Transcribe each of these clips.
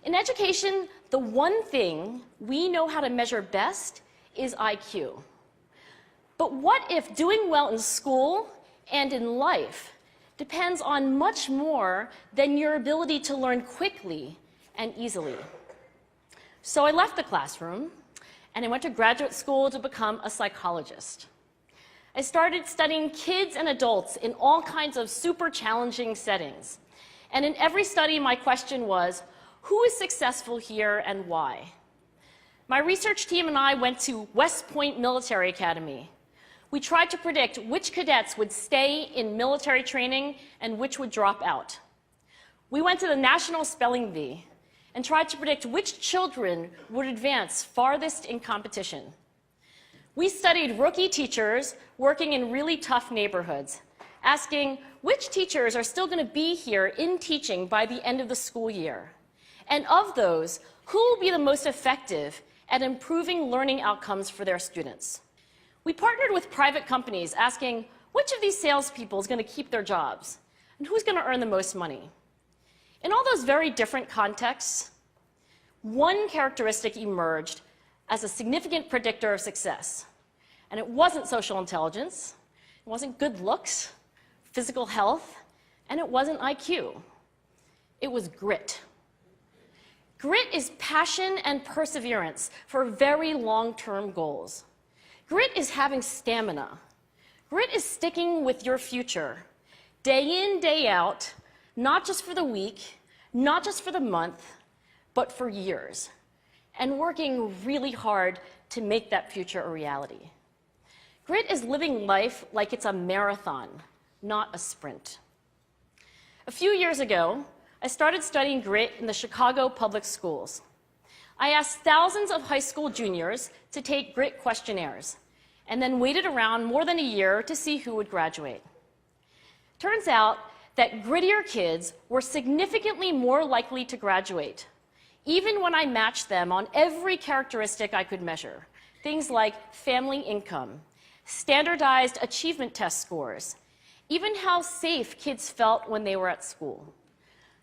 In education, the one thing we know how to measure best is IQ. But what if doing well in school and in life depends on much more than your ability to learn quickly and easily? So I left the classroom and I went to graduate school to become a psychologist. I started studying kids and adults in all kinds of super challenging settings. And in every study, my question was, who is successful here and why? My research team and I went to West Point Military Academy. We tried to predict which cadets would stay in military training and which would drop out. We went to the National Spelling Bee and tried to predict which children would advance farthest in competition. We studied rookie teachers working in really tough neighborhoods, asking which teachers are still going to be here in teaching by the end of the school year. And of those, who will be the most effective at improving learning outcomes for their students? We partnered with private companies, asking which of these salespeople is going to keep their jobs and who's going to earn the most money. In all those very different contexts, one characteristic emerged as a significant predictor of success. And it wasn't social intelligence, it wasn't good looks, physical health, and it wasn't IQ. It was grit. Grit is passion and perseverance for very long-term goals. Grit is having stamina. Grit is sticking with your future, day in, day out, not just for the week, not just for the month, but for years, and working really hard to make that future a reality. Grit is living life like it's a marathon, not a sprint. A few years ago, I started studying grit in the Chicago public schools. I asked thousands of high school juniors to take grit questionnaires, and then waited around more than a year to see who would graduate. Turns out that grittier kids were significantly more likely to graduate, even when I matched them on every characteristic I could measure, things like family income, standardized achievement test scores, even how safe kids felt when they were at school.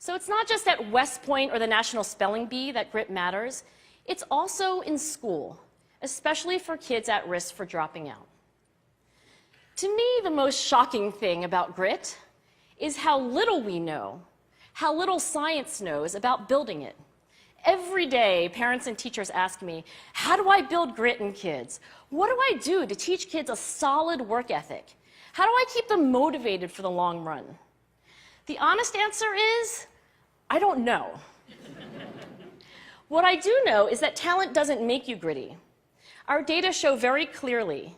So it's not just at West Point or the National Spelling Bee that grit matters, it's also in school, especially for kids at risk for dropping out. To me, the most shocking thing about grit is how little we know, how little science knows about building it. Every day, parents and teachers ask me, how do I build grit in kids? What do I do to teach kids a solid work ethic? How do I keep them motivated for the long run? The honest answer is, I don't know. What I do know is that talent doesn't make you gritty. Our data show very clearly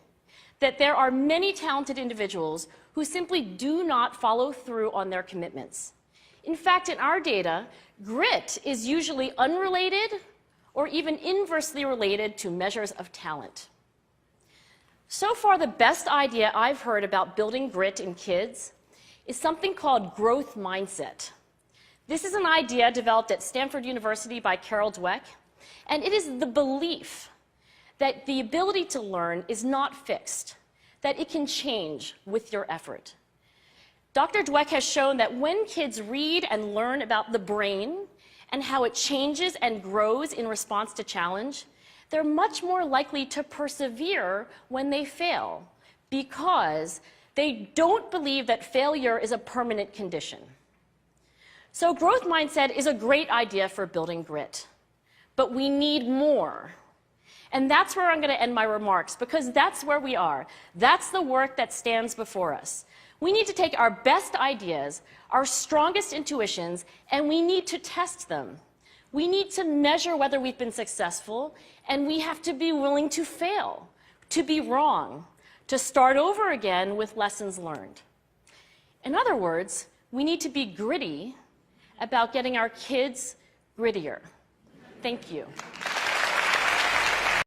that there are many talented individuals who simply do not follow through on their commitments. In fact, in our data, grit is usually unrelated or even inversely related to measures of talent. So far, the best idea I've heard about building grit in kids is something called growth mindset. This is an idea developed at Stanford University by Carol Dweck, and it is the belief that the ability to learn is not fixed, that it can change with your effort. Dr. Dweck has shown that when kids read and learn about the brain and how it changes and grows in response to challenge, they're much more likely to persevere when they fail because they don't believe that failure is a permanent condition. So growth mindset is a great idea for building grit, but we need more. And that's where I'm going to end my remarks, because that's where we are. That's the work that stands before us. We need to take our best ideas, our strongest intuitions, and we need to test them. We need to measure whether we've been successful, and we have to be willing to fail, to be wrong, to start over again with lessons learned. In other words, we need to be gritty about getting our kids grittier. Thank you.